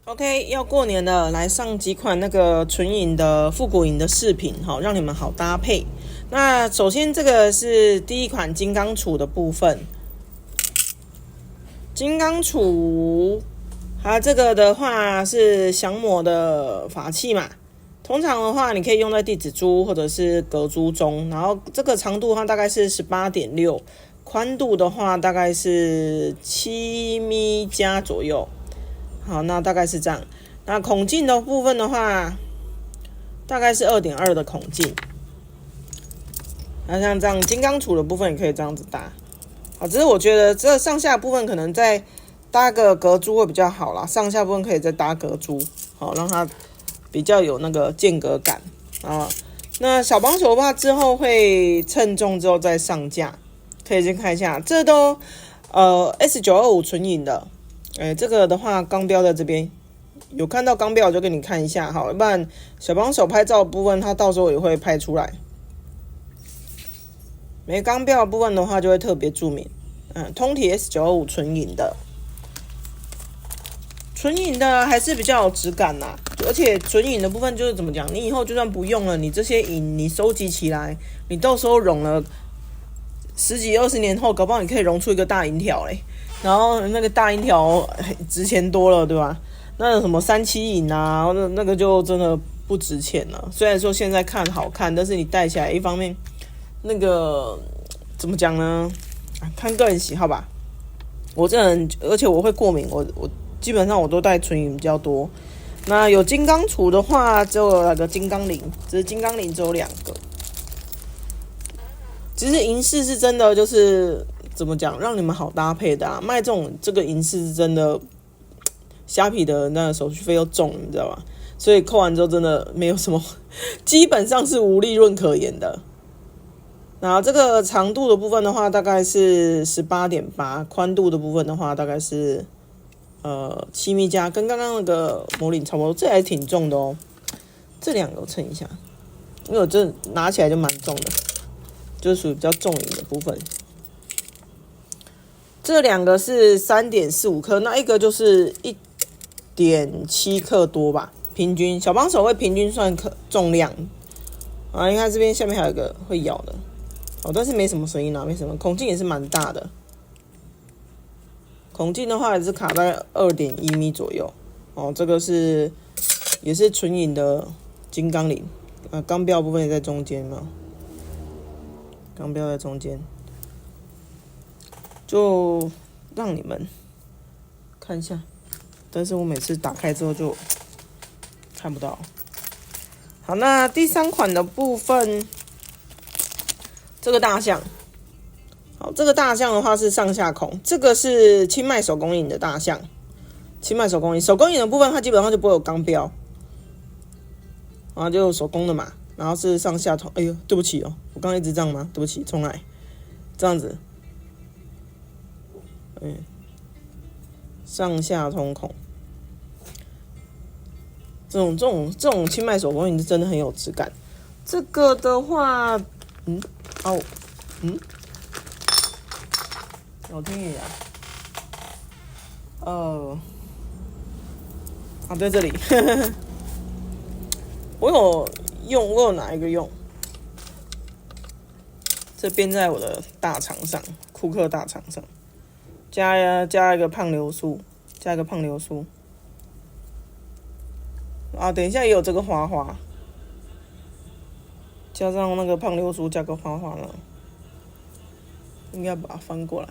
OK， 要过年了，来上几款那个纯银的复古银的饰品，让你们好搭配。那首先这个是第一款金刚杵的部分，金刚杵，它这个的话是降魔的法器嘛。通常的话，你可以用在弟子珠或者是隔珠中，然后这个长度的话大概是 18.6， 宽度的话大概是7米加左右。好，那大概是这样。那孔径的部分的话，大概是 2.2 的孔径。那像这样金刚杵的部分也可以这样子搭。好，只是我觉得这上下部分可能再搭个隔珠会比较好啦，上下部分可以再搭隔珠，好让它比较有那个间隔感啊。那小帮手的话之后会称重之后再上架，可以先看一下，这都S925 纯银的。这个的话钢标在这边，有看到钢标我就给你看一下，好，不然小帮手拍照的部分它到时候也会拍出来。没钢标的部分的话就会特别注明，通体 S925 纯银的，纯银的还是比较有质感啦，而且纯银的部分就是怎么讲，你以后就算不用了，你这些银你收集起来，你到时候融了10几20年后，搞不好你可以融出一个大银条嘞。然后那个大银条值钱多了，对吧？那什么37银啊，那个就真的不值钱了。虽然说现在看好看，但是你戴起来，一方面那个怎么讲呢？看个人喜好吧。我这人，而且我会过敏，我基本上我都戴纯银比较多。那有金刚杵的话，就有那个金刚铃，只是金刚铃只有2个。其实银饰是真的就是怎么讲，让你们好搭配的啊！卖这个银饰是真的，虾皮的那个手续费又重，你知道吧？所以扣完之后真的没有什么，基本上是无利润可言的。然后这个长度的部分的话，大概是 18.8， 宽度的部分的话，大概是7米加，跟刚刚那个魔领差不多，这还挺重的哦。这2个我称一下，因为我这拿起来就蛮重的。就是属于比较重银的部分，这2个是 3.45 克，那一个就是 1.7 克多吧，平均小帮手会平均算重量啊。你看这边下面还有一个会咬的，但是没什么声音啦，没什么，孔径也是蛮大的，孔径的话也是卡在 2.1 米左右这个是也是纯银的金刚铃钢标部分也在中间嘛。钢标在中间，就让你们看一下。但是我每次打开之后就看不到。好，那第3款的部分，这个大象。好，这个大象的话是上下孔，这个是清迈手工银的大象。清迈手工银，手工银的部分它基本上就不会有钢标，然后就手工的嘛。然后是上下同，哎呦，对不起哦，我刚刚一直这样吗？对不起，重来，这样子，上下通孔，这种清迈手工银是真的很有质感。这个的话，我听一下，在这里，我有哪一个用？这边在我的大肠上，库克大肠上，加一个胖流苏，等一下也有这个花花，加上那个胖流苏，加个花花了，应该把它翻过来，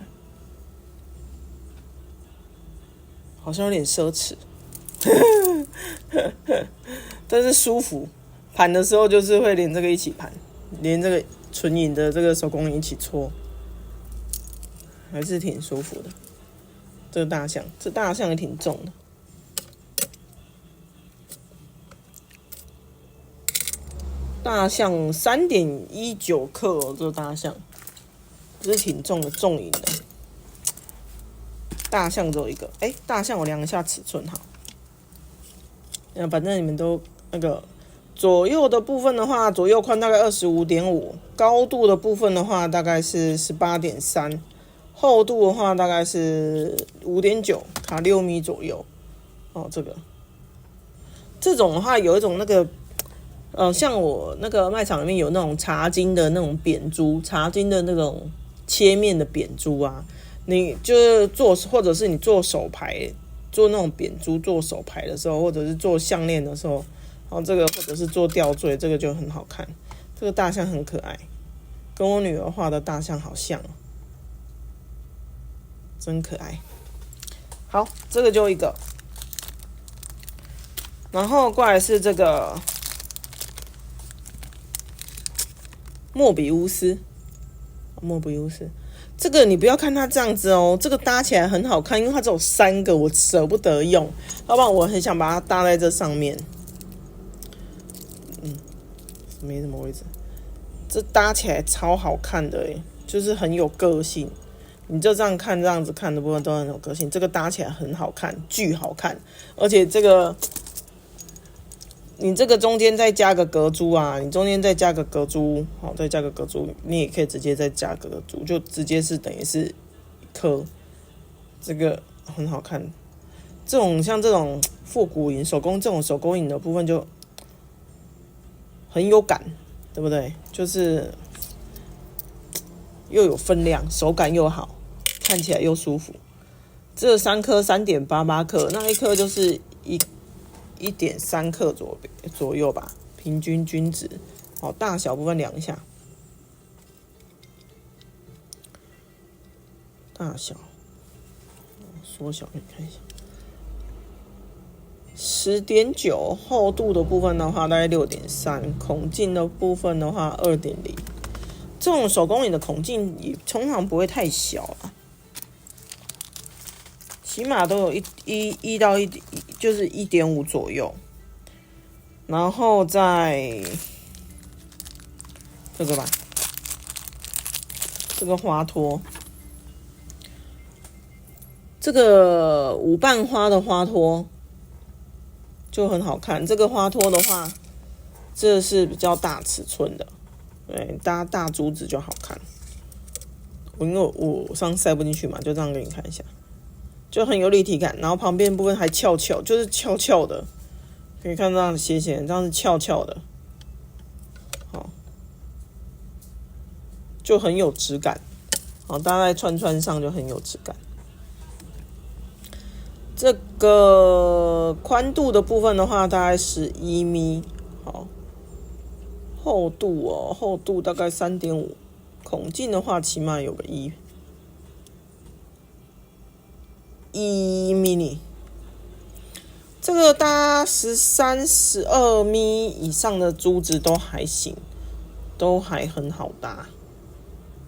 好像有点奢侈，但是舒服。盘的时候就是会连这个一起盘，连这个纯银的这个手工银一起搓，还是挺舒服的。这个大象，这大象也挺重的。大象 3.19 克这个大象，这是挺重的，重银的。大象只有一个，大象我量一下尺寸好。反正你们都那个。左右的部分的话，左右宽大概 25.5， 高度的部分的话大概是 18.3， 厚度的话大概是 5.9， 卡6米左右。这个这种的话有一种那个像我那个卖场里面有那种茶巾的那种扁珠，茶巾的那种切面的扁珠啊，你就是做，或者是你做手牌，做那种扁珠做手牌的时候，或者是做项链的时候，然后这个或者是做吊坠，这个就很好看。这个大象很可爱，跟我女儿画的大象好像哦，真可爱。好，这个就一个，然后过来是这个莫比乌斯，这个你不要看它这样子哦，这个搭起来很好看，因为它只有3个，我舍不得用，要不然我很想把它搭在这上面。没什么位置，这搭起来超好看的耶，就是很有个性。你就这样看，这样子看的部分都很有个性。这个搭起来很好看，巨好看，而且这个你这个中间再加个隔珠啊，你中间再加个隔珠，好，再加个隔珠，你也可以直接再加个隔珠，就直接是等于是一颗，这个很好看。这种像这种复古银手工，这种手工银的部分就很有感，对不对？就是又有分量，手感又好，看起来又舒服。这3颗3.88克，那1颗就是1.3克左右吧，平均均值。好，大小部分量一下，大小缩小给你看一下。10.9，厚度的部分的话大概6.3，孔径的部分的话2.0。这种手工银的孔径也通常不会太小啊，起码都有1到1就是 1.5 左右。然后再这个吧，这个花托，这个5瓣花的花托就很好看。这个花托的话，这是比较大尺寸的，对，搭大珠子就好看。因为我上次塞不进去嘛，就这样给你看一下，就很有立体感。然后旁边部分还翘翘，就是翘翘的，可以看到这样斜斜，这样是翘翘的，好，就很有质感。好，搭在串上就很有质感。这个宽度的部分的话，大概11米，好，厚度大概3.5，孔径的话起码有个1 mini。这个搭13、12米以上的珠子都还行，都还很好搭。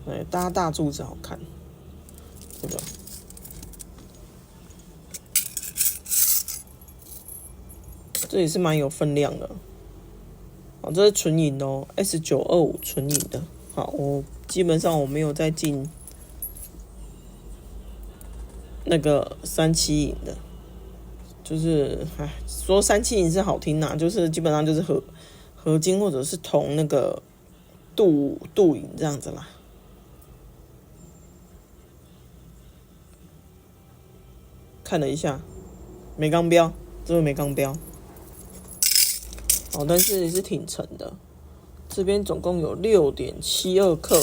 对，搭大珠子好看。这个。这也是蛮有分量的，好，这是纯银哦 ，S925 纯银的。好，我基本上我没有再进那个37银的，就是说37银是好听就是基本上就是合金或者是铜那个镀银这样子啦。看了一下，没钢标，这个没钢标。哦，但是也是挺沉的。这边总共有6.72克，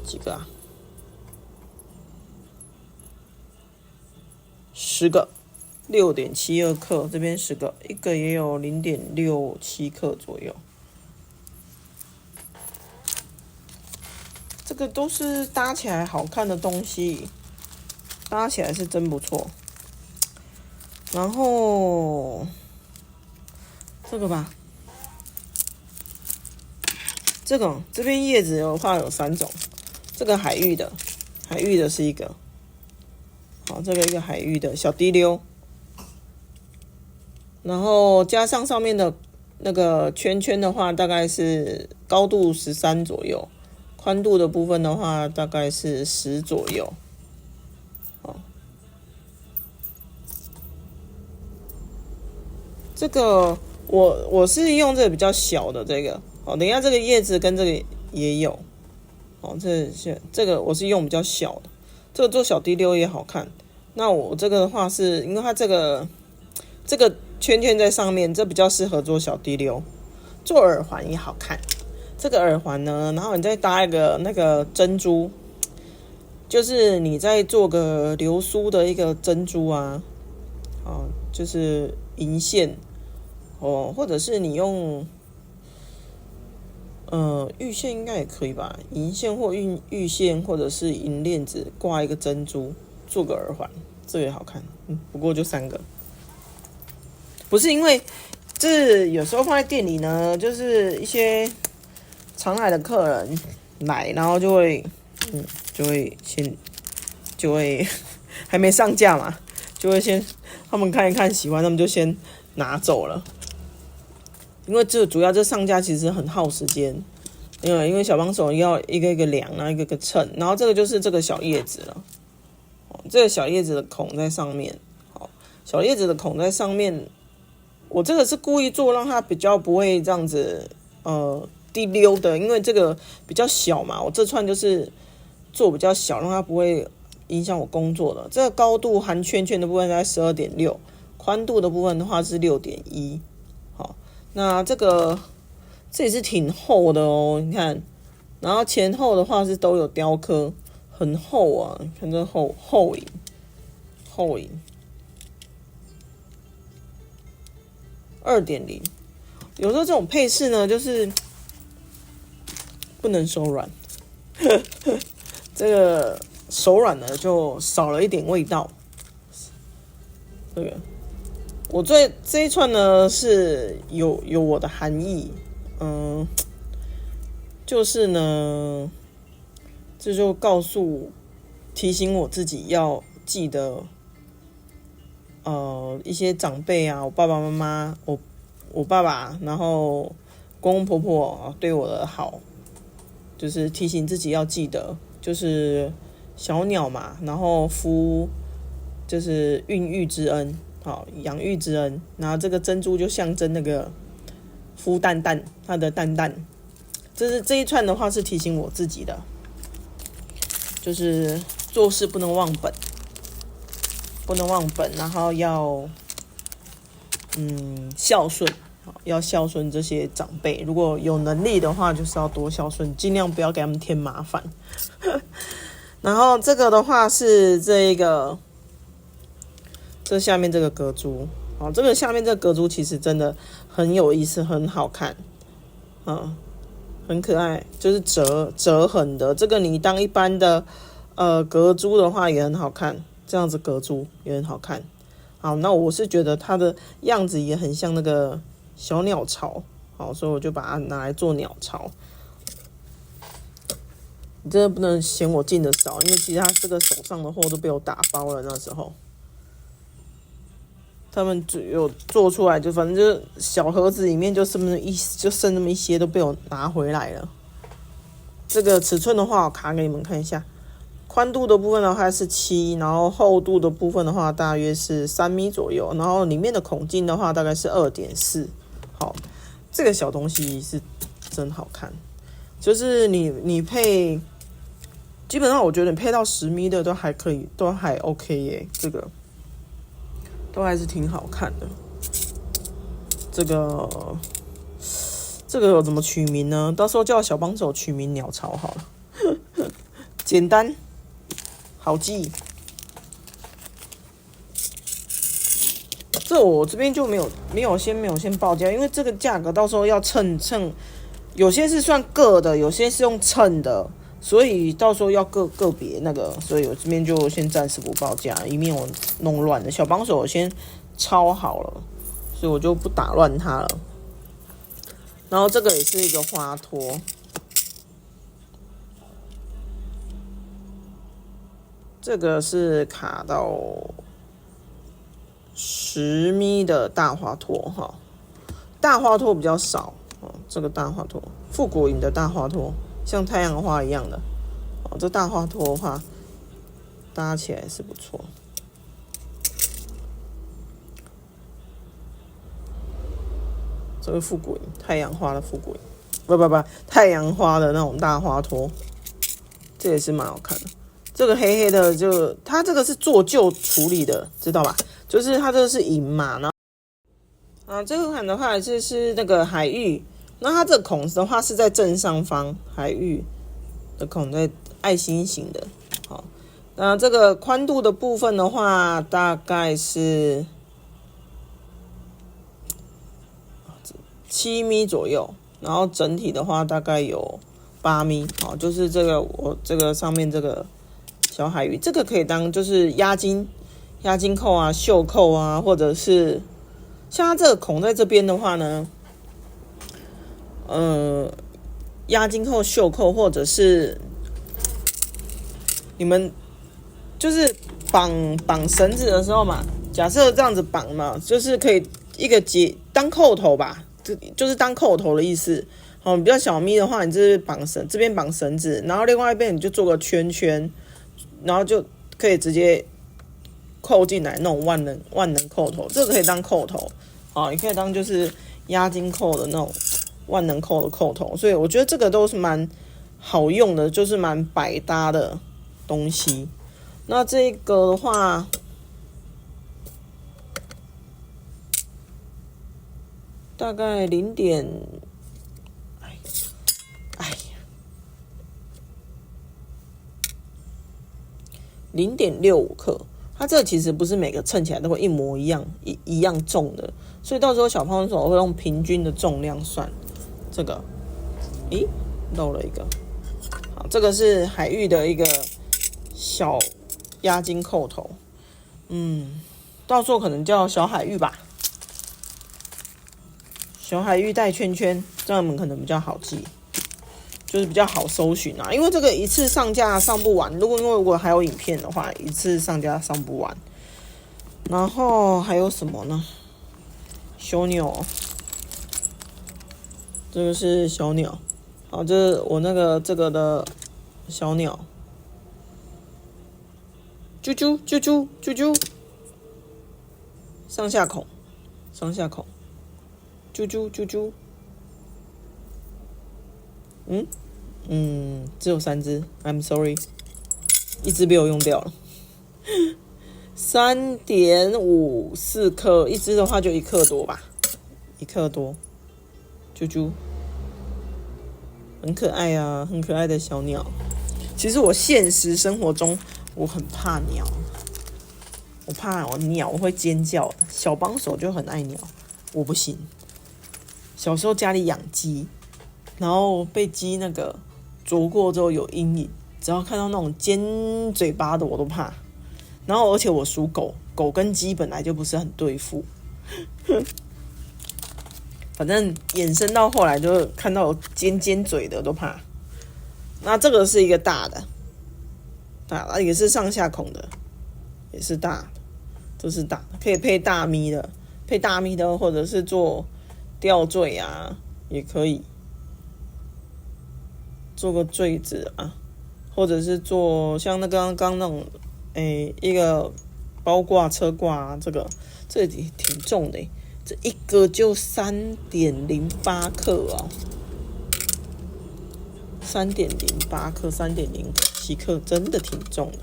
几个啊？10个，6.72克，这边10个，一个也有0.67克左右。这个都是搭起来好看的东西，搭起来是真不错。然后这个吧。这边叶子的话有3种，这个海芋的是一个，好，这个一个海芋的小滴溜，然后加上面的那个圈圈的话，大概是高度13左右，宽度的部分的话大概是10左右，好，这个我是用这个比较小的这个。哦，等一下，这个叶子跟这个也有。哦，这个我是用比较小的，这个做小滴溜也好看。那我这个的话是因为它这个圈圈在上面，这比较适合做小滴溜。做耳环也好看。这个耳环呢，然后你再搭一个那个珍珠，就是你再做个流苏的一个珍珠啊，就是银线或者是你用玉线应该也可以吧，银线或玉线或者是银链子挂一个珍珠，做个耳环，这个也好看。不过就3个，不是因为这有时候放在店里呢，就是一些常来的客人来，然后就会还没上架嘛，就会先他们看一看喜欢，他们就先拿走了。因为这主要这上架其实很耗时间，因为小帮手要一个一个量，然后一个一个称，然后这个就是这个小叶子了。这个小叶子的孔在上面，小叶子的孔在上面，我这个是故意做让它比较不会这样子滴溜的，因为这个比较小嘛，我这串就是做比较小，让它不会影响我工作的。这个高度含圈圈的部分在12.6，宽度的部分的话是6.1。好，那这也是挺厚的哦，你看，然后前后的话是都有雕刻，很厚啊，看这厚影2.0。有时候这种配饰呢，就是不能手软，这个手软呢就少了一点味道。这个我这一串呢是有我的含义，就是呢，这就提醒我自己要记得，一些长辈啊，我爸爸妈妈，我爸爸，然后公公婆婆对我的好，就是提醒自己要记得，就是小鸟嘛，然后就是孕育之恩，养育之恩，然后这个珍珠就象征那个孵蛋蛋，它的蛋蛋。这一串的话是提醒我自己的，就是做事不能忘本，然后要孝顺，要孝顺这些长辈。如果有能力的话，就是要多孝顺，尽量不要给他们添麻烦。然后这个的话是这下面这个格珠，这个下面这个格珠其实真的很有意思，很好看，很可爱，就是折痕的。这个你当一般的格珠的话也很好看，这样子格珠也很好看。好，那我是觉得它的样子也很像那个小鸟巢，好，所以我就把它拿来做鸟巢。你真的不能嫌我进的少，因为其实他这个手上的货都被我打包了。那时候他们有做出来，就反正就小盒子里面就剩那么一些都被我拿回来了。这个尺寸的话，我卡给你们看一下，宽度的部分的话是7，然后厚度的部分的话大约是3米左右，然后里面的孔径的话大概是2.4。好，这个小东西是真好看，就是你配，基本上我觉得你配到10米的都还可以，都还 OK 耶，这个都还是挺好看的。这个有怎么取名呢？到时候叫小帮手取名鸟巢好了，简单好记。这我这边就没有先报价，因为这个价格到时候要称，有些是算个的，有些是用称的，所以到时候要个别那个，所以我这边就先暂时不报价，以免我弄乱了。小帮手我先抄好了，所以我就不打乱它了。然后这个也是一个花托，这个是卡到10米的大花托哈，大花托比较少这个大花托复古银的大花托，像太阳花一样的这大花托的话搭起来是不错。这个复古银，太阳花的复古银，不，太阳花的那种大花托，这也是蛮好看的。这个黑黑的它这个是做旧处理的，知道吧？就是它这个是银嘛，这个款的话是那个海芋，那它这个孔的话是在正上方，海芋的孔在爱心型的。好，那这个宽度的部分的话，大概是7米左右，然后整体的话大概有8米。好，就是我这个上面这个小海芋，这个可以当就是压金扣啊、袖扣啊，或者是像它这个孔在这边的话呢，压金扣、袖扣，或者是你们就是绑绳子的时候嘛，假设这样子绑嘛，就是可以一个结当扣头吧，就是当扣头的意思。比较小咪的话，你就是这边绑绳子，然后另外一边你就做个圈圈，然后就可以直接扣进来那种万能扣头，这个可以当扣头，也可以当就是压金扣的那种万能扣的扣头，所以我觉得这个都是蛮好用的，就是蛮百搭的东西。那这个的话，大概0.65克，它这个其实不是每个称起来都会一模一样一样重的，所以到时候小帮手会用平均的重量算。这个，漏了一个，好，这个是海芋的一个小压金扣头，到时候可能叫小海芋吧，小海芋带圈圈，这样你们可能比较好记。就是比较好搜寻啊，因为这个一次上架上不完，如果还有影片的话，一次上架上不完。然后还有什么呢？小鸟，这个是小鸟，好，这是我这个的小鸟，啾啾啾啾啾啾，上下孔，啾啾啾啾。只有3只 ，I'm sorry， 1只被我用掉了。3.54克，一只的话就1克多吧，1克多。啾啾，很可爱啊，很可爱的小鸟。其实我现实生活中我很怕鸟，我怕鸟会尖叫的。小帮手就很爱鸟，我不行。小时候家里养鸡。然后被鸡那个啄过之后有阴影，只要看到那种尖嘴巴的我都怕。然后而且我属狗，狗跟鸡本来就不是很对付，反正衍生到后来就看到有尖嘴的都怕。那这个是一个大的，也是上下孔的，也是大的，这是大的，可以配大咪的，或者是做吊坠啊，也可以。做个坠子啊，或者是做像刚刚那种，一个包挂车挂啊，这挺重的，这一个就3.08克哦，3.08克，3.07克，真的挺重的。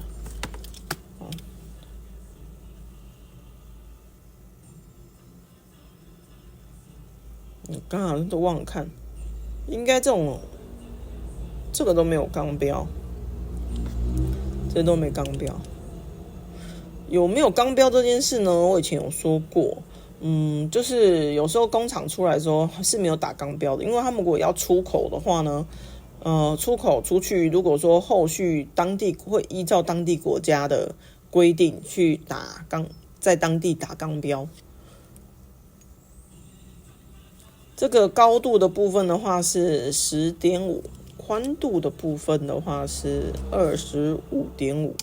我刚好都忘了看，应该这个都没有钢标，这都没钢标。有没有钢标这件事呢？我以前有说过，就是有时候工厂出来的时候是没有打钢标的，因为他们如果要出口的话呢，出口出去，如果说后续当地会依照当地国家的规定去在当地打钢标。这个高度的部分的话是10.5。宽度的部分的话是25.5，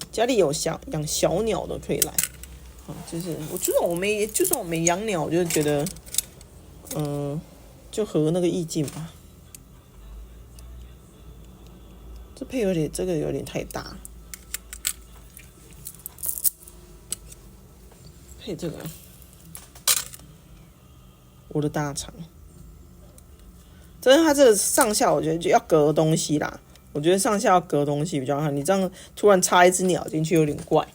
家里有养小鸟的可以来，就是就算我没养鸟，我就觉得，就合那个意境吧。这个有点太大了，配这个，我的大肠。但是它这个上下，我觉得就要隔东西啦。我觉得上下要隔东西比较好。你这样突然插一只鸟进去有点怪，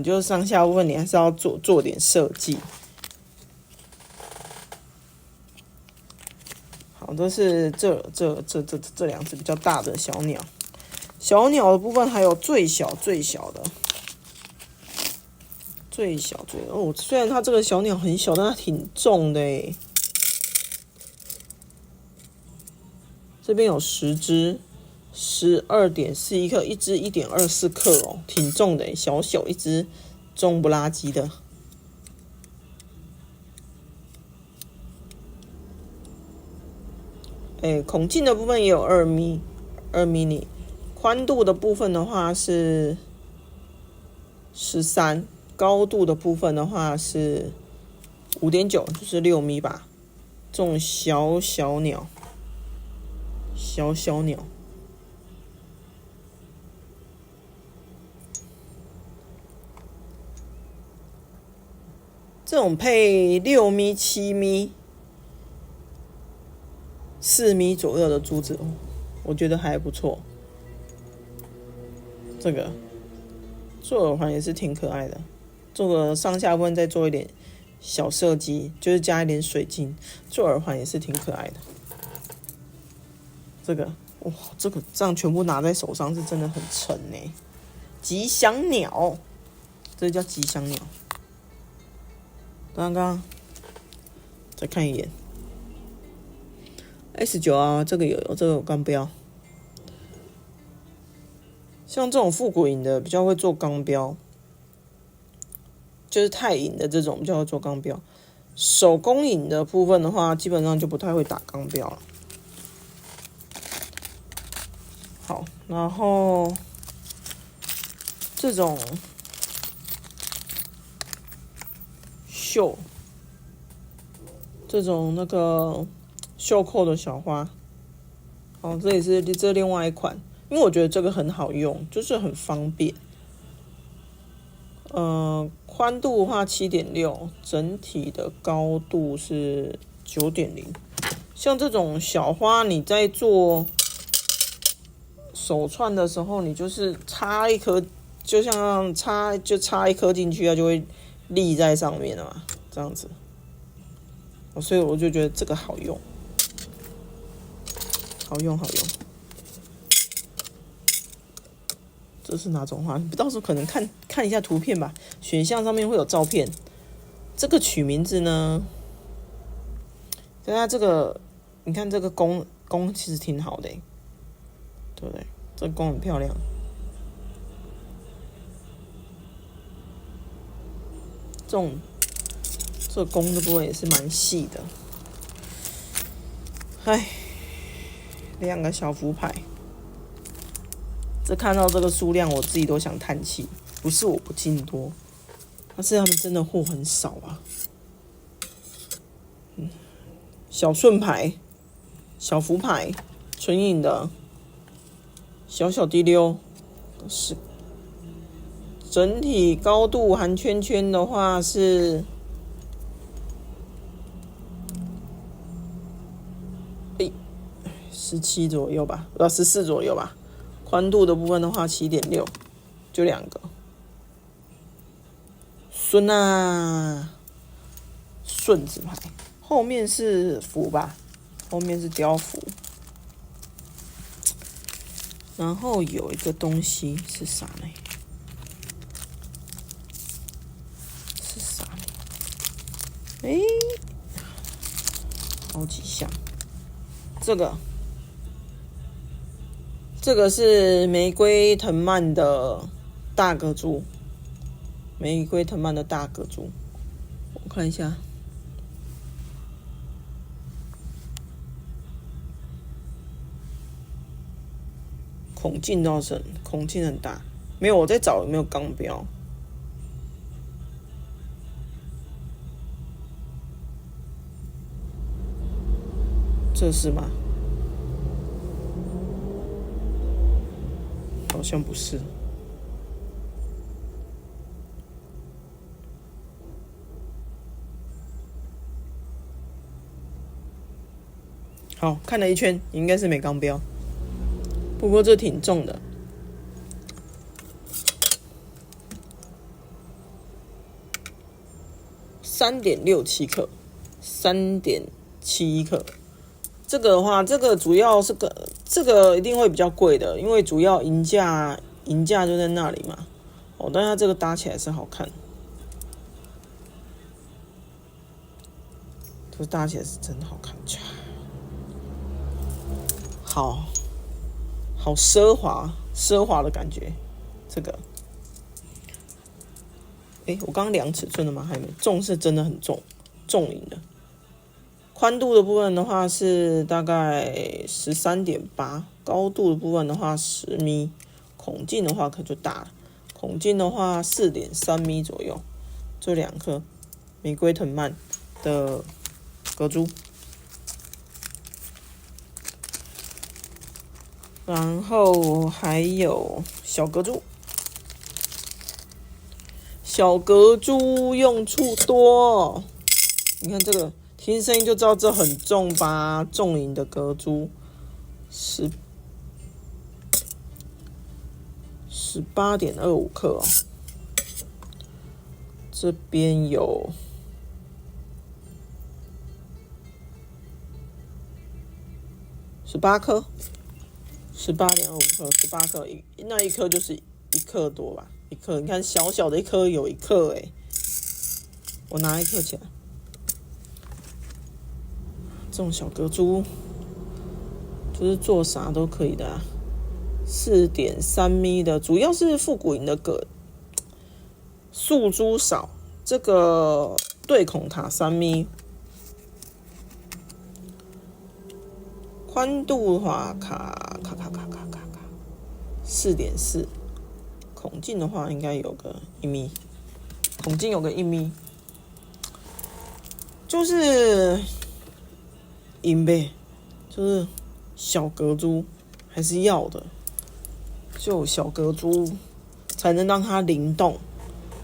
就是上下部分你还是要做点设计。好，这是这两只比较大的小鸟。小鸟的部分还有最小的。虽然它这个小鸟很小，但它挺重的诶。这边有10只，12.41克，一只1.24克哦，挺重的诶，小一只，重不拉几的。孔径的部分也有2 mini，宽度的部分的话是13，高度的部分的话是5.9，就是6米吧。这种小鸟，这种配6米、7米、4米左右的珠子，我觉得还不错。这个做耳环也是挺可爱的，做个上下部分再做一点小设计，就是加一点水晶，做耳环也是挺可爱的。这个哇，这个这样全部拿在手上是真的很沉呢。吉祥鸟，这叫吉祥鸟。刚刚再看一眼 S9 啊，这个有这个有钢标。像这种复古银的比较会做钢标，就是太银的这种比较会做钢标。手工银的部分的话，基本上就不太会打钢标了。好，然后这种这种那个袖扣的小花，好，这也是另外一款，因为我觉得这个很好用，就是很方便。宽度的话7.6，整体的高度是9.0。像这种小花，你在做手串的时候，你就是插一颗，就像插一颗进去，它就会立在上面了嘛，这样子。所以我就觉得这个好用。这是哪种花？你到时候可能看一下图片吧，选项上面会有照片。这个取名字呢，跟它这个，你看这个弓其实挺好的，对不对？这个弓很漂亮。这个弓的部分也是蛮细的。2个小福牌。这看到这个数量，我自己都想叹气。不是我不进多，而是他们真的货很少啊。小顺牌、小福牌、纯银的、小滴溜，是整体高度含圈圈的话是17左右吧，14左右吧。宽度的部分的话7.6，就2个。顺字牌，后面是福吧，后面是雕福。然后有一个东西是啥呢？好几项。这个是玫瑰藤蔓的大格珠，我看一下，孔径很大，没有，我在找有没有钢标。这是吗？好像不是。好，看了一圈，应该是没钢标。不过这挺重的。3.67克，3.71克，这个的话，这个主要是这个一定会比较贵的，因为主要银价就在那里嘛。哦，但是它这个搭起来是好看，这个搭起来是真的好看，好奢华的感觉。这个，我刚刚量尺寸了吗？还没，重是真的很重银的。宽度的部分的话是大概13.8，高度的部分的话10米，孔径的话可就大了，孔径的话4.3米左右。这2颗玫瑰藤蔓的隔珠，然后还有小隔珠。小隔珠用处多，你看这个。听声音就知道这很重吧，重银的隔珠，18.25克哦。这边有18颗，18.25克，18颗，那一颗就是1克多吧，1克，你看小小的一颗有1克我拿1克起来。这种小隔珠就是做啥都可以的啊。4.3米的，主要是复古银的素珠少，这个对孔塔3米，宽度的话卡4.4，孔径的话应该有个1米，孔径有个1米，就是银呗，就是小隔珠还是要的，就小隔珠才能让它灵动，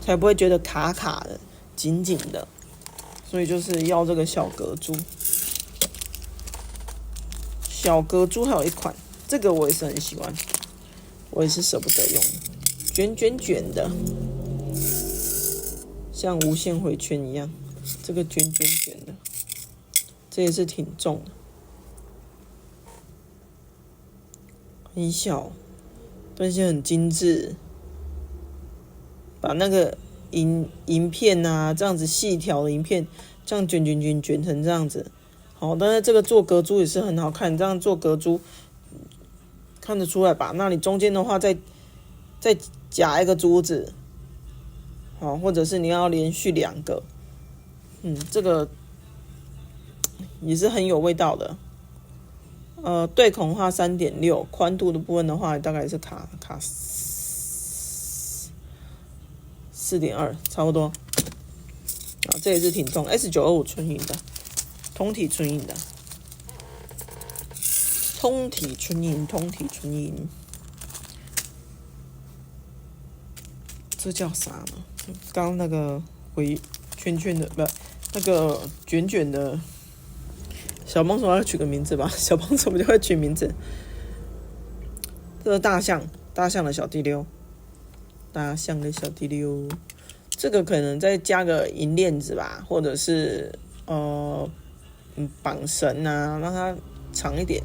才不会觉得卡卡的、紧紧的，所以就是要这个小隔珠。小隔珠还有一款，这个我也是很喜欢，我也是舍不得用，卷的，像无限回圈一样，这个卷的。这也是挺重的，很小，但是很精致。把那个银片啊，这样子细条的银片，这样卷成这样子。好，但是这个做隔珠也是很好看，这样做隔珠看得出来吧？那你中间的话再夹一个珠子，好，或者是你要连续2个，这个。也是很有味道的，对孔的话3.6，宽度的部分的话大概是卡4.2，差不多。这也是挺重 ，S925纯银的，通体纯银的，通体纯银。这叫啥呢？刚刚那个回圈的，不，那个卷的。小帮手要取个名字吧，小帮手就会取名字。这个大象的小滴溜，这个可能再加个银链子吧，或者是绑绳啊，让它长一点。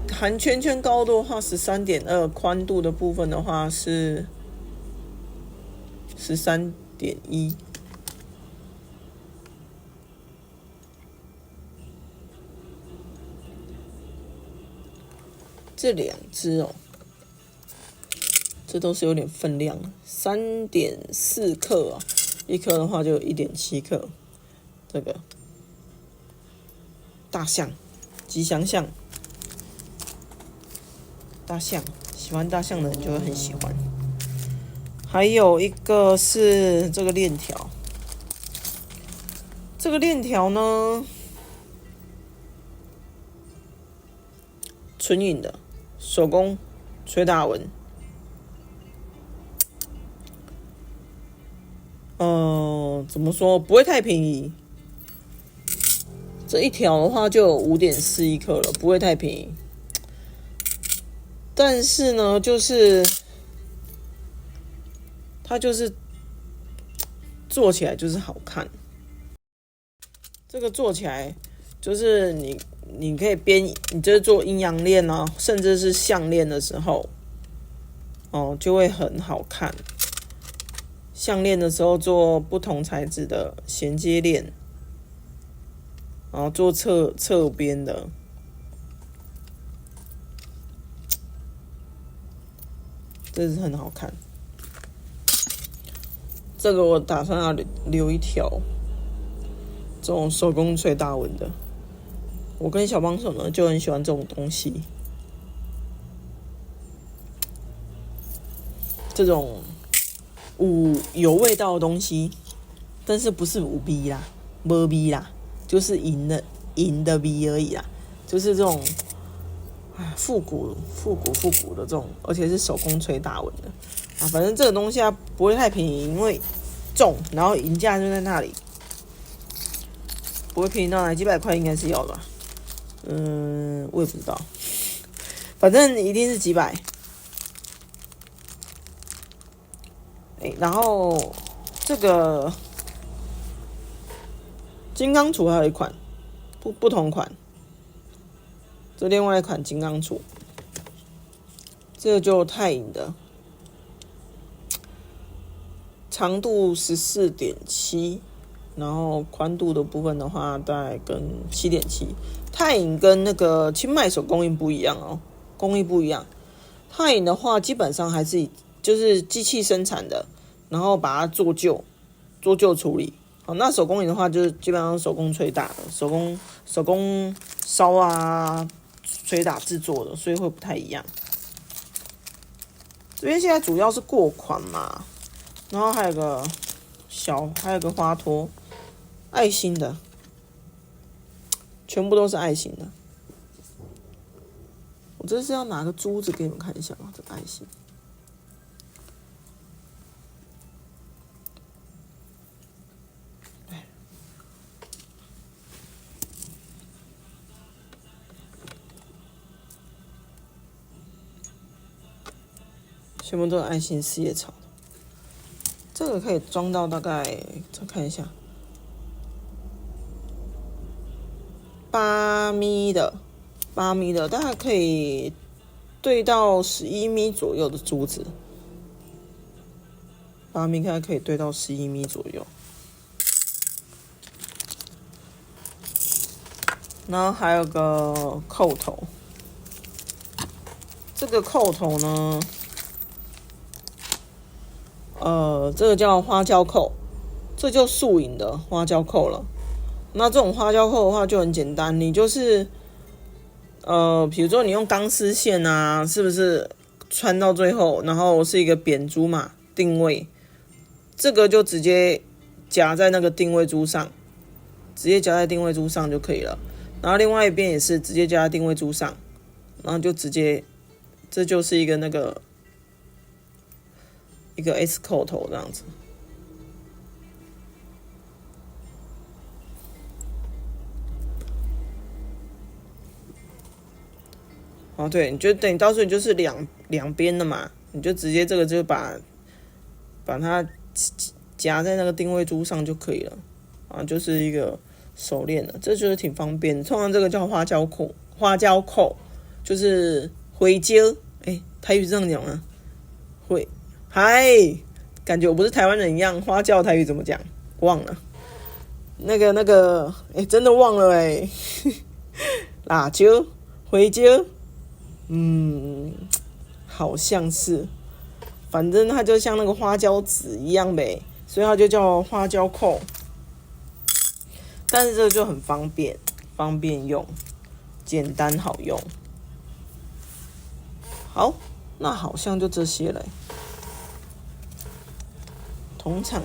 含圈高度的话13.2，宽度的部分的话是13.1。这2只这都是有点分量，3.4克1颗的话就1.7克。这个大象，吉祥象，大象，喜欢大象的人就会很喜欢。还有一个是这个链条，这个链条呢，纯银的。手工崔大文，怎么说不会太便宜？这一条的话就有5.41克了，不会太便宜。但是呢，就是它就是做起来就是好看，这个做起来就是你可以你就是做阴阳链啊，甚至是项链的时候，就会很好看。项链的时候做不同材质的衔接链，然后做侧边的，这是很好看。这个我打算要留一条，这种手工吹大纹的。我跟小帮手呢就很喜欢这种东西，这种有味道的东西，但是不是5B 啦，没 B 啦，就是银的 B 而已啦，就是这种复古的这种，而且是手工吹大纹的啊。反正这个东西它不会太便宜，因为重，然后银价就在那里，不会便宜到哪，几百块应该是要的吧。我也不知道，反正一定是几百。然后这个金刚杵还有一款不同款，这另外一款金刚杵，这个就太银的，长度14.7，然后宽度的部分的话大概跟7.7。太银跟那个清迈手工艺不一样哦，工艺不一样。太银的话基本上还是就是机器生产的，然后把它做旧处理。那手工艺的话就是基本上手工捶打的，手工烧啊捶打制作的，所以会不太一样。这边现在主要是过款嘛，然后还有个花托，爱心的，全部都是爱心的。我这是要拿个珠子给你们看一下吗？这个爱心，全部都是爱心四叶草的。这个可以装到大概，再看一下，8米的，大概可以对到11米左右的珠子，8米大概可以对到11米左右。然后还有个扣头，这个扣头呢，这个叫花椒扣，这就素银的花椒扣了。那这种花椒扣的话就很简单，你就是比如说你用钢丝线啊，是不是穿到最后，然后是一个扁珠嘛，定位，这个就直接夹在那个定位珠上，就可以了。然后另外一边也是直接夹在定位珠上，然后就直接，这就是一个S 扣头这样子。对，你就等于到时候你就是两边的嘛，你就直接这个就把它夹在那个定位珠上就可以了就是一个手链了，这就是挺方便的。通常这个叫花椒扣就是回椒，台语这样讲啊，感觉我不是台湾人一样，花椒台语怎么讲？忘了，那个，真的忘了辣椒、回椒，好像是，反正它就像那个花椒籽一样呗，所以它就叫花椒扣。但是这个就很方便用，简单好用。好，那好像就这些了。同场